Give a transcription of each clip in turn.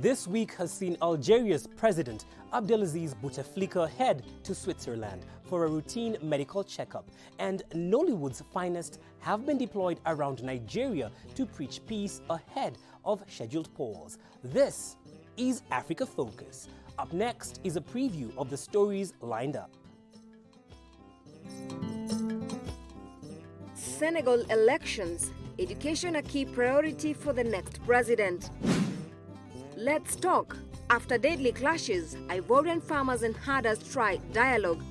This week has seen Algeria's President Abdelaziz Bouteflika head to Switzerland for a routine medical checkup, and Nollywood's finest have been deployed around Nigeria to preach peace ahead of scheduled polls. This is Africa Focus. Up next is a preview of the stories lined up. Senegal elections. Education a key priority for the next president. Let's talk. After deadly clashes, Ivorian farmers and herders try dialogue.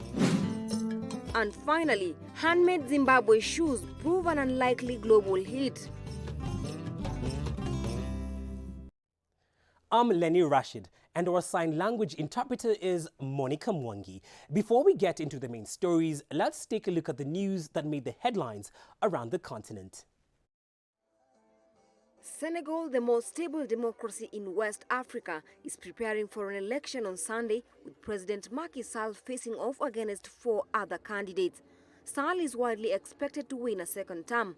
And finally, handmade Zimbabwe shoes prove an unlikely global hit. I'm Lenny Rashid, and our sign language interpreter is Monica Mwangi. Before we get into the main stories, let's take a look at the news that made the headlines around the continent. Senegal, the most stable democracy in West Africa, is preparing for an election on Sunday, with President Macky Sall facing off against 4 other candidates. Sall is widely expected to win a second term.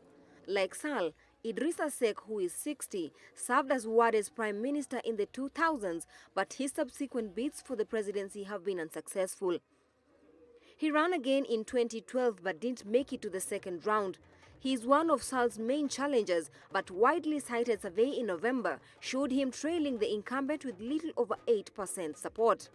Like Sall, Idrissa Seck, who is 60, served as Wade's prime minister in the 2000s, but his subsequent bids for the presidency have been unsuccessful. He ran again in 2012 but didn't make it to the second round. He is one of Sall's main challengers, but widely cited survey in November showed him trailing the incumbent with little over 8% support.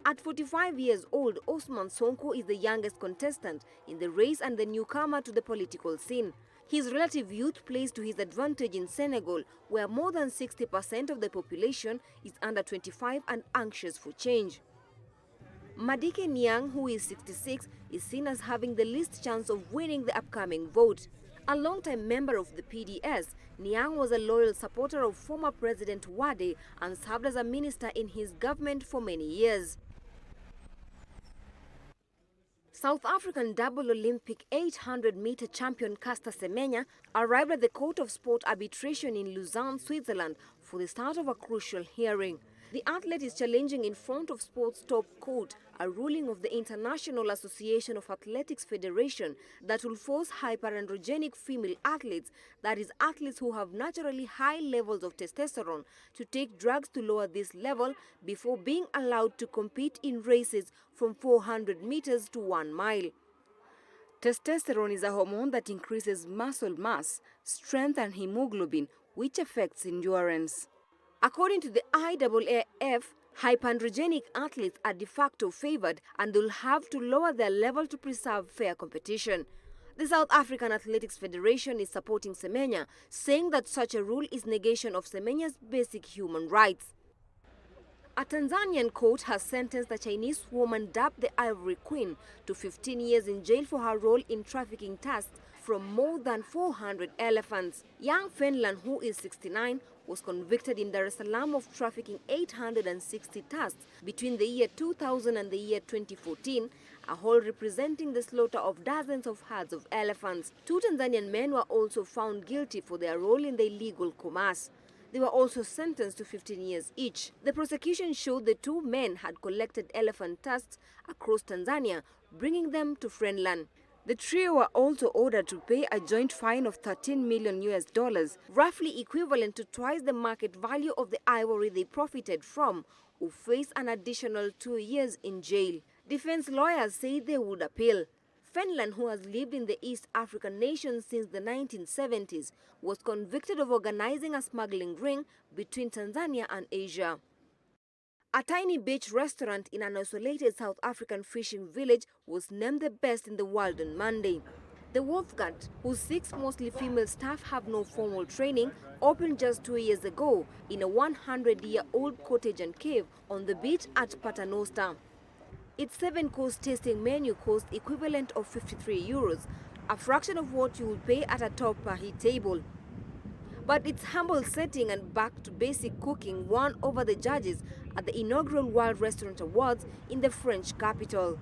At 45 years old, Osman Sonko is the youngest contestant in the race and the newcomer to the political scene. His relative youth plays to his advantage in Senegal, where more than 60% of the population is under 25 and anxious for change. Madické Niang, who is 66, is seen as having the least chance of winning the upcoming vote. A longtime member of the PDS, Niang was a loyal supporter of former President Wade and served as a minister in his government for many years. South African double Olympic 800-meter champion Caster Semenya arrived at the Court of Sport Arbitration in Lausanne, Switzerland for the start of a crucial hearing. The athlete is challenging in front of sport's top court a ruling of the International Association of Athletics Federation that will force hyperandrogenic female athletes, that is, athletes who have naturally high levels of testosterone, to take drugs to lower this level before being allowed to compete in races from 400 meters to 1 mile. Testosterone is a hormone that increases muscle mass, strength and hemoglobin, which affects endurance. According to the IAAF, hyperandrogenic athletes are de facto favored and will have to lower their level to preserve fair competition. The South African Athletics Federation is supporting Semenya, saying that such a rule is negation of Semenya's basic human rights. A Tanzanian court has sentenced a Chinese woman dubbed the Ivory Queen to 15 years in jail for her role in trafficking tusks from more than 400 elephants. Young Fenlan, who is 69, was convicted in Dar es Salaam of trafficking 860 tusks between the year 2000 and the year 2014, a whole representing the slaughter of dozens of herds of elephants. 2 Tanzanian men were also found guilty for their role in the illegal commerce. They were also sentenced to 15 years each. The prosecution showed the 2 men had collected elephant tusks across Tanzania, bringing them to Frenland. The trio were also ordered to pay a joint fine of $13 million, roughly equivalent to twice the market value of the ivory they profited from, who face an additional 2 years in jail. Defense lawyers say they would appeal. Fenlan, who has lived in the East African nation since the 1970s, was convicted of organizing a smuggling ring between Tanzania and Asia. A tiny beach restaurant in an isolated South African fishing village was named the best in the world on Monday. The Wolfgut, whose 6 mostly female staff have no formal training, opened just 2 years ago in a 100-year-old cottage and cave on the beach at Paternoster. Its 7-course tasting menu cost equivalent of €53, a fraction of what you would pay at a top-per-head table. But its humble setting and back to basic cooking won over the judges at the inaugural World Restaurant Awards in the French capital.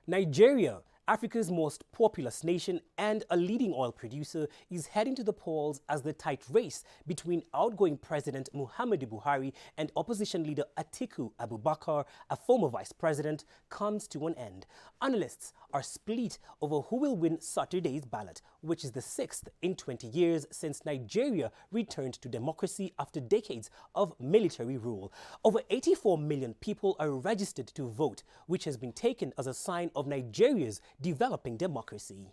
Nigeria Africa's most populous nation and a leading oil producer is heading to the polls as the tight race between outgoing President Muhammadu Buhari and opposition leader Atiku Abubakar, a former vice president, comes to an end. Analysts are split over who will win Saturday's ballot, which is the 6th in 20 years since Nigeria returned to democracy after decades of military rule. Over 84 million people are registered to vote, which has been taken as a sign of Nigeria's developing democracy.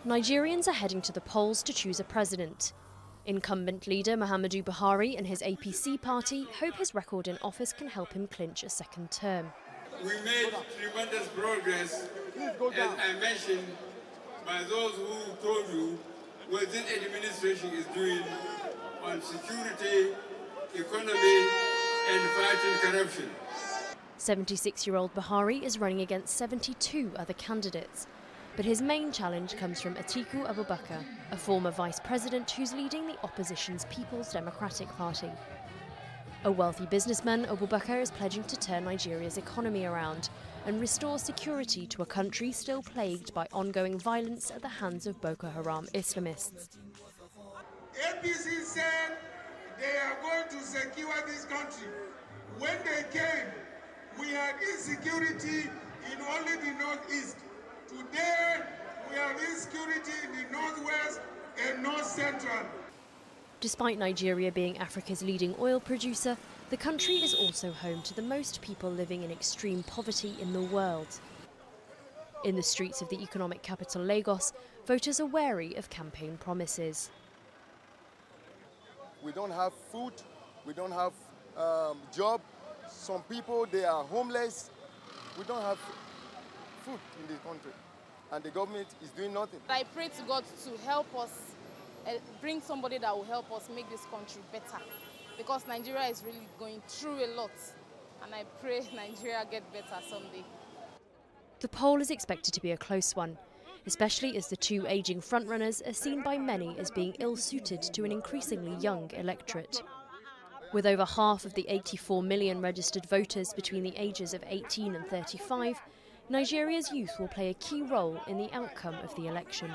Nigerians are heading to the polls to choose a president. Incumbent leader Muhammadu Buhari and his APC party hope his record in office can help him clinch a second term. We made tremendous progress, as I mentioned, by those who told you what this administration is doing on security, economy, and fighting corruption. 76-year-old Buhari is running against 72 other candidates. But his main challenge comes from Atiku Abubakar, a former vice president who's leading the opposition's People's Democratic Party. A wealthy businessman, Abubakar is pledging to turn Nigeria's economy around and restore security to a country still plagued by ongoing violence at the hands of Boko Haram Islamists. APC said they are going to secure this country. When they came, we had insecurity in only the northeast. Today, we have insecurity in the northwest and north central. Despite Nigeria being Africa's leading oil producer, the country is also home to the most people living in extreme poverty in the world. In the streets of the economic capital Lagos, voters are wary of campaign promises. We don't have food, we don't have job. Some people, they are homeless. We don't have food in this country, and the government is doing nothing. I pray to God to help us, bring somebody that will help us make this country better, because Nigeria is really going through a lot, and I pray Nigeria get better someday. The poll is expected to be a close one, especially as the two ageing frontrunners are seen by many as being ill-suited to an increasingly young electorate. With over half of the 84 million registered voters between the ages of 18 and 35, Nigeria's youth will play a key role in the outcome of the election.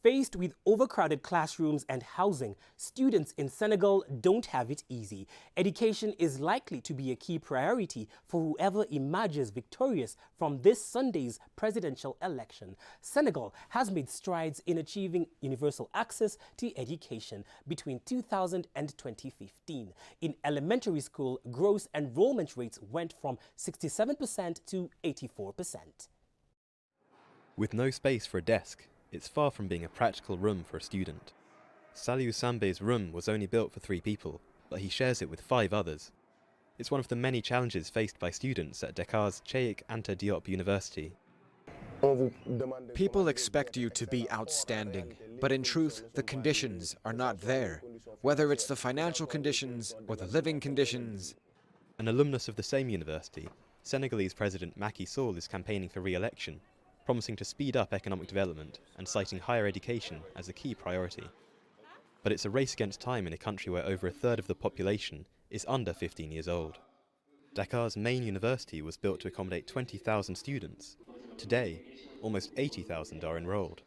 Faced with overcrowded classrooms and housing, students in Senegal don't have it easy. Education is likely to be a key priority for whoever emerges victorious from this Sunday's presidential election. Senegal has made strides in achieving universal access to education between 2000 and 2015. In elementary school, gross enrollment rates went from 67% to 84%. With no space for a desk, it's far from being a practical room for a student. Saliu Sambe's room was only built for 3 people, but he shares it with 5 others. It's one of the many challenges faced by students at Dakar's Cheikh Anta Diop University. People expect you to be outstanding, but in truth, the conditions are not there. Whether it's the financial conditions or the living conditions. An alumnus of the same university, Senegalese President Macky Sall is campaigning for re-election, promising to speed up economic development and citing higher education as a key priority. But it's a race against time in a country where over a third of the population is under 15 years old. Dakar's main university was built to accommodate 20,000 students. Today, almost 80,000 are enrolled.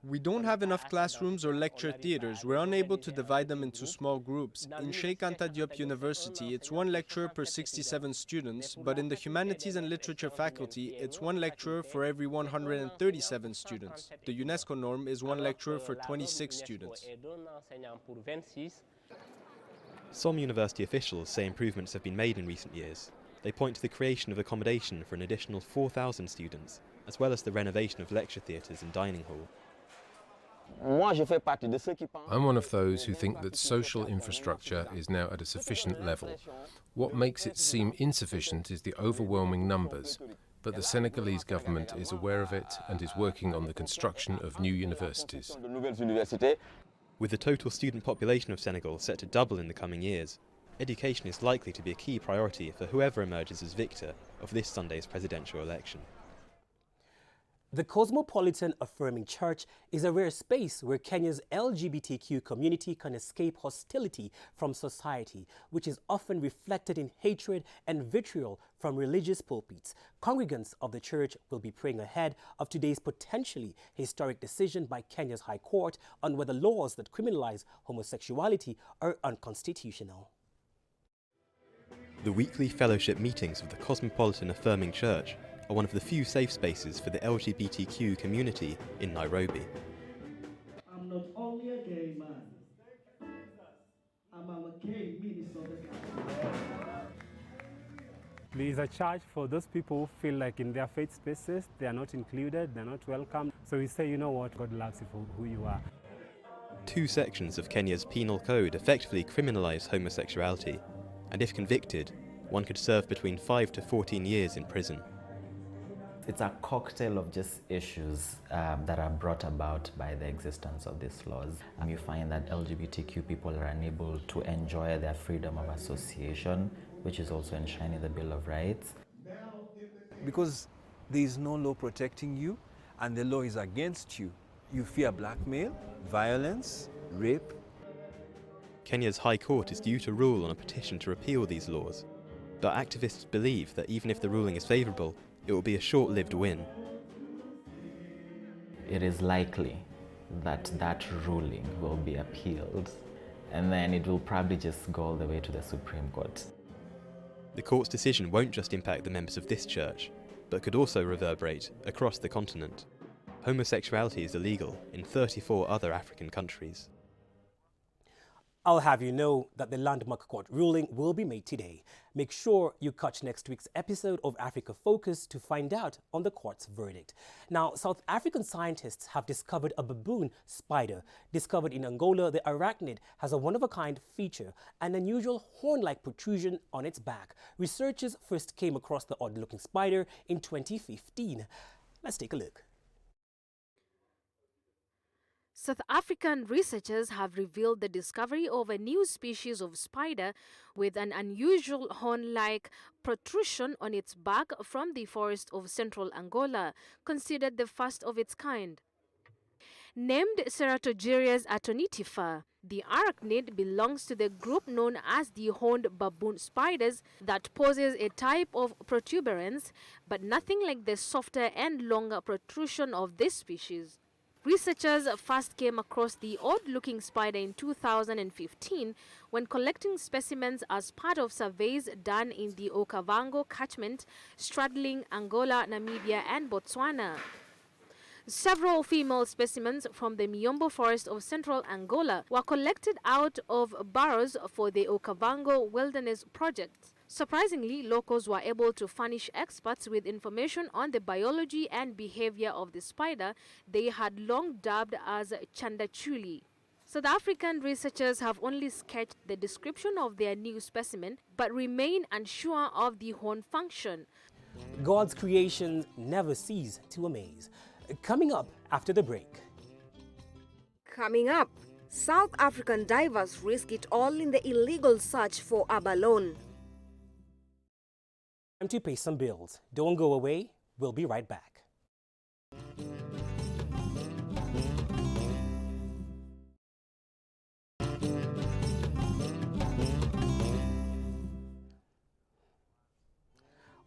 We don't have enough classrooms or lecture theaters. We're unable to divide them into small groups. In Cheikh Anta Diop University, it's 1 lecturer per 67 students, but in the Humanities and Literature faculty, it's 1 lecturer for every 137 students. The UNESCO norm is 1 lecturer for 26 students. Some university officials say improvements have been made in recent years. They point to the creation of accommodation for an additional 4,000 students, as well as the renovation of lecture theatres and dining hall. I'm one of those who think that social infrastructure is now at a sufficient level. What makes it seem insufficient is the overwhelming numbers, but the Senegalese government is aware of it and is working on the construction of new universities. With the total student population of Senegal set to double in the coming years, education is likely to be a key priority for whoever emerges as victor of this Sunday's presidential election. The Cosmopolitan Affirming Church is a rare space where Kenya's LGBTQ community can escape hostility from society, which is often reflected in hatred and vitriol from religious pulpits. Congregants of the church will be praying ahead of today's potentially historic decision by Kenya's High Court on whether laws that criminalize homosexuality are unconstitutional. The weekly fellowship meetings of the Cosmopolitan Affirming Church are one of the few safe spaces for the LGBTQ community in Nairobi. I'm not only a gay man, I'm a gay minister of the gospel. There is a church for those people who feel like in their faith spaces they are not included, they're not welcome. So we say, you know what, God loves you for who you are. Two sections of Kenya's penal code effectively criminalise homosexuality, and if convicted, one could serve between 5 to 14 years in prison. It's a cocktail of just issues that are brought about by the existence of these laws. You find that LGBTQ people are unable to enjoy their freedom of association, which is also enshrined in the Bill of Rights. Because there is no law protecting you and the law is against you, you fear blackmail, violence, rape. Kenya's High Court is due to rule on a petition to repeal these laws, but activists believe that even if the ruling is favourable, it will be a short-lived win. It is likely that that ruling will be appealed, and then it will probably just go all the way to the Supreme Court. The court's decision won't just impact the members of this church, but could also reverberate across the continent. Homosexuality is illegal in 34 other African countries. I'll have you know that the landmark court ruling will be made today. Make sure you catch next week's episode of Africa Focus to find out on the court's verdict. Now, South African scientists have discovered a baboon spider. Discovered in Angola, the arachnid has a one-of-a-kind feature, an unusual horn-like protrusion on its back. Researchers first came across the odd-looking spider in 2015. Let's take a look. South African researchers have revealed the discovery of a new species of spider with an unusual horn-like protrusion on its back from the forest of central Angola, considered the first of its kind. Named Ceratogerias atonitifera, the arachnid belongs to the group known as the horned baboon spiders that poses a type of protuberance, but nothing like the softer and longer protrusion of this species. Researchers first came across the odd-looking spider in 2015 when collecting specimens as part of surveys done in the Okavango catchment straddling Angola, Namibia and Botswana. Several female specimens from the Miombo forest of central Angola were collected out of burrows for the Okavango Wilderness Project. Surprisingly, locals were able to furnish experts with information on the biology and behavior of the spider they had long dubbed as Chandachuli. South African researchers have only sketched the description of their new specimen, but remain unsure of the horn function. God's creations never cease to amaze. Coming up after the break. Coming up, South African divers risk it all in the illegal search for abalone. Time to pay some bills. Don't go away. We'll be right back.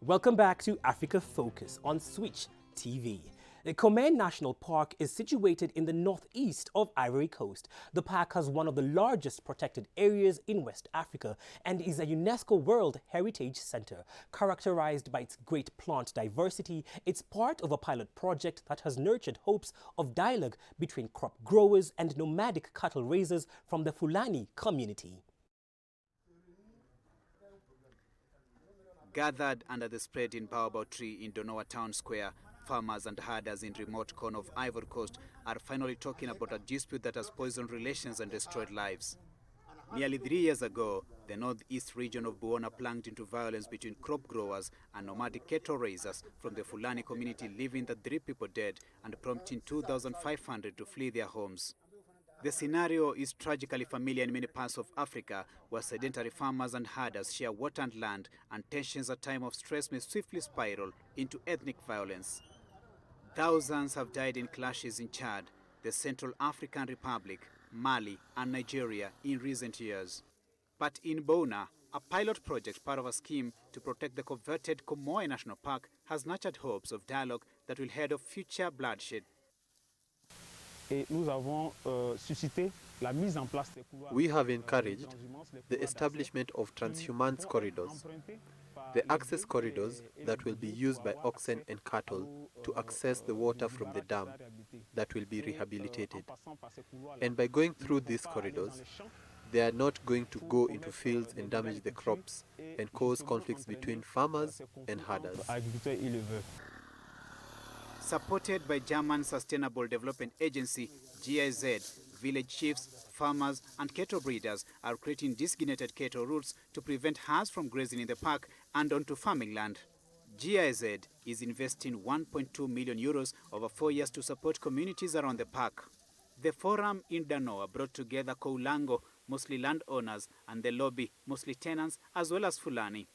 Welcome back to Africa Focus on Switch TV. The Komen National Park is situated in the northeast of Ivory Coast. The park has one of the largest protected areas in West Africa and is a UNESCO World Heritage Center. Characterized by its great plant diversity, it's part of a pilot project that has nurtured hopes of dialogue between crop growers and nomadic cattle raisers from the Fulani community. Gathered under the spreading baobab tree in Donowa Town Square, farmers and herders in remote corner of Ivory Coast are finally talking about a dispute that has poisoned relations and destroyed lives. Nearly 3 years ago, the northeast region of Buona plunged into violence between crop growers and nomadic cattle raisers from the Fulani community, leaving the 3 people dead and prompting 2,500 to flee their homes. The scenario is tragically familiar in many parts of Africa, where sedentary farmers and herders share water and land, and tensions at time of stress may swiftly spiral into ethnic violence. Thousands have died in clashes in Chad, the Central African Republic, Mali and Nigeria in recent years. But in Bona, a pilot project part of a scheme to protect the coveted Comoé National Park has nurtured hopes of dialogue that will head off future bloodshed. We have encouraged the establishment of transhumance corridors, the access corridors that will be used by oxen and cattle to access the water from the dam that will be rehabilitated. And by going through these corridors, they are not going to go into fields and damage the crops and cause conflicts between farmers and herders. Supported by German Sustainable Development Agency, GIZ, village chiefs, farmers and cattle breeders are creating designated cattle routes to prevent herds from grazing in the park and onto farming land. GIZ is investing 1.2 million euros over 4 years to support communities around the park. The forum in Danoa brought together Koulango, mostly landowners, and the lobby, mostly tenants, as well as Fulani.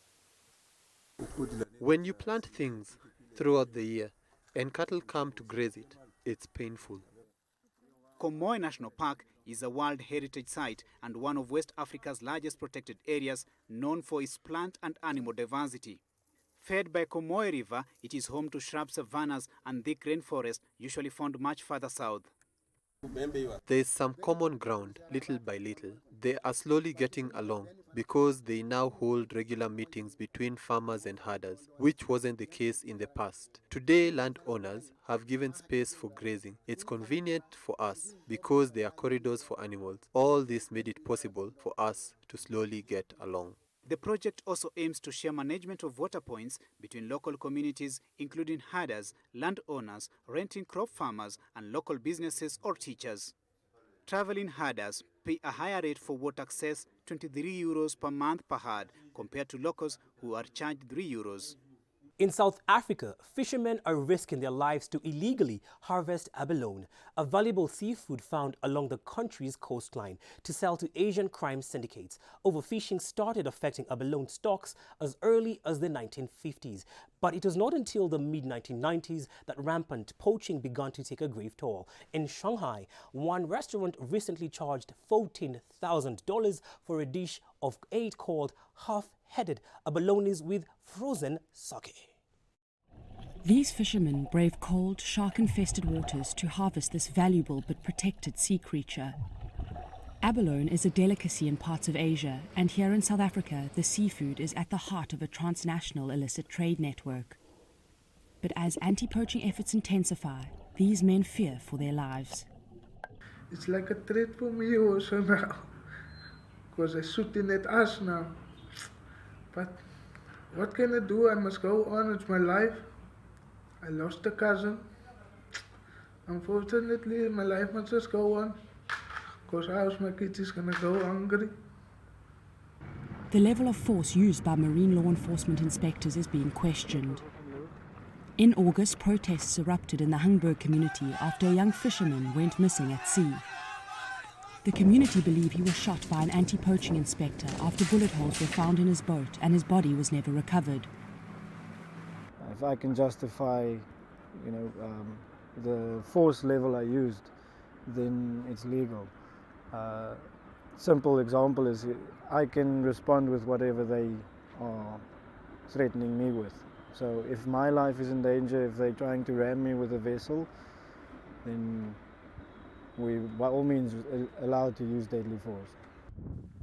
When you plant things throughout the year and cattle come to graze it, it's painful. Comoé National Park is a World Heritage Site and one of West Africa's largest protected areas, known for its plant and animal diversity. Fed by Comoé River, it is home to shrub savannas and thick rainforest, usually found much further south. There is some common ground, little by little. They are slowly getting along because they now hold regular meetings between farmers and herders, which wasn't the case in the past. Today, landowners have given space for grazing. It's convenient for us because there are corridors for animals. All this made it possible for us to slowly get along. The project also aims to share management of water points between local communities, including herders, landowners, renting crop farmers, and local businesses or teachers. Traveling herders pay a higher rate for water access, 23 euros per month per herd, compared to locals who are charged 3 euros. In South Africa, fishermen are risking their lives to illegally harvest abalone, a valuable seafood found along the country's coastline, to sell to Asian crime syndicates. Overfishing started affecting abalone stocks as early as the 1950s, but it was not until the mid-1990s that rampant poaching began to take a grave toll. In Shanghai, one restaurant recently charged $14,000 for a dish of 8 called half-headed abalones with frozen sake. These fishermen brave cold, shark-infested waters to harvest this valuable but protected sea creature. Abalone is a delicacy in parts of Asia, and here in South Africa, the seafood is at the heart of a transnational illicit trade network. But as anti-poaching efforts intensify, these men fear for their lives. It's like a threat for me also now, because I'm shooting at us now. But what can I do? I must go on, it's my life. I lost a cousin. Unfortunately, my life must just go on, because else my kids is gonna go hungry. The level of force used by marine law enforcement inspectors is being questioned. In August, protests erupted in the Hungberg community after a young fisherman went missing at sea. The community believe he was shot by an anti-poaching inspector after bullet holes were found in his boat and his body was never recovered. If I can justify, the force level I used, then it's legal. Simple example is I can respond with whatever they are threatening me with. So if my life is in danger, if they're trying to ram me with a vessel, then we, by all means, allowed to use deadly force.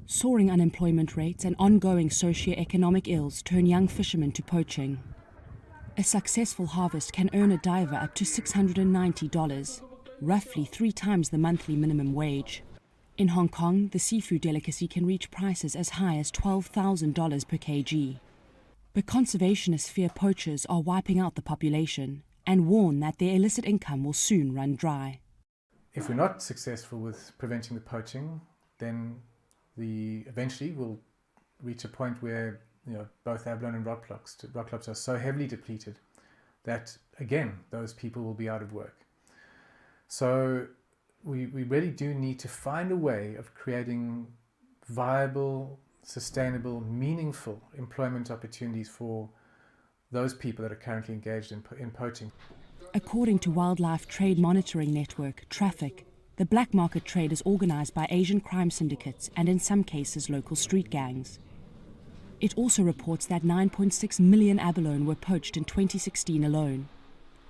Soaring unemployment rates and ongoing socio-economic ills turn young fishermen to poaching. A successful harvest can earn a diver up to $690, roughly 3 times the monthly minimum wage. In Hong Kong, the seafood delicacy can reach prices as high as $12,000 per kg. But conservationists fear poachers are wiping out the population and warn that their illicit income will soon run dry. If we're not successful with preventing the poaching, then eventually we'll reach a point where both abalone and rock clubs are so heavily depleted that, again, those people will be out of work. So we really do need to find a way of creating viable, sustainable, meaningful employment opportunities for those people that are currently engaged in poaching. According to Wildlife Trade Monitoring Network, Traffic, the black market trade is organized by Asian crime syndicates and in some cases local street gangs. It also reports that 9.6 million abalone were poached in 2016 alone,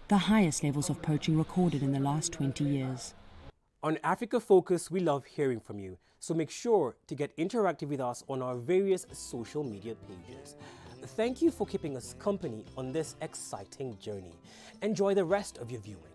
the highest levels of poaching recorded in the last 20 years. On Africa Focus, we love hearing from you, so make sure to get interactive with us on our various social media pages. Thank you for keeping us company on this exciting journey. Enjoy the rest of your viewing.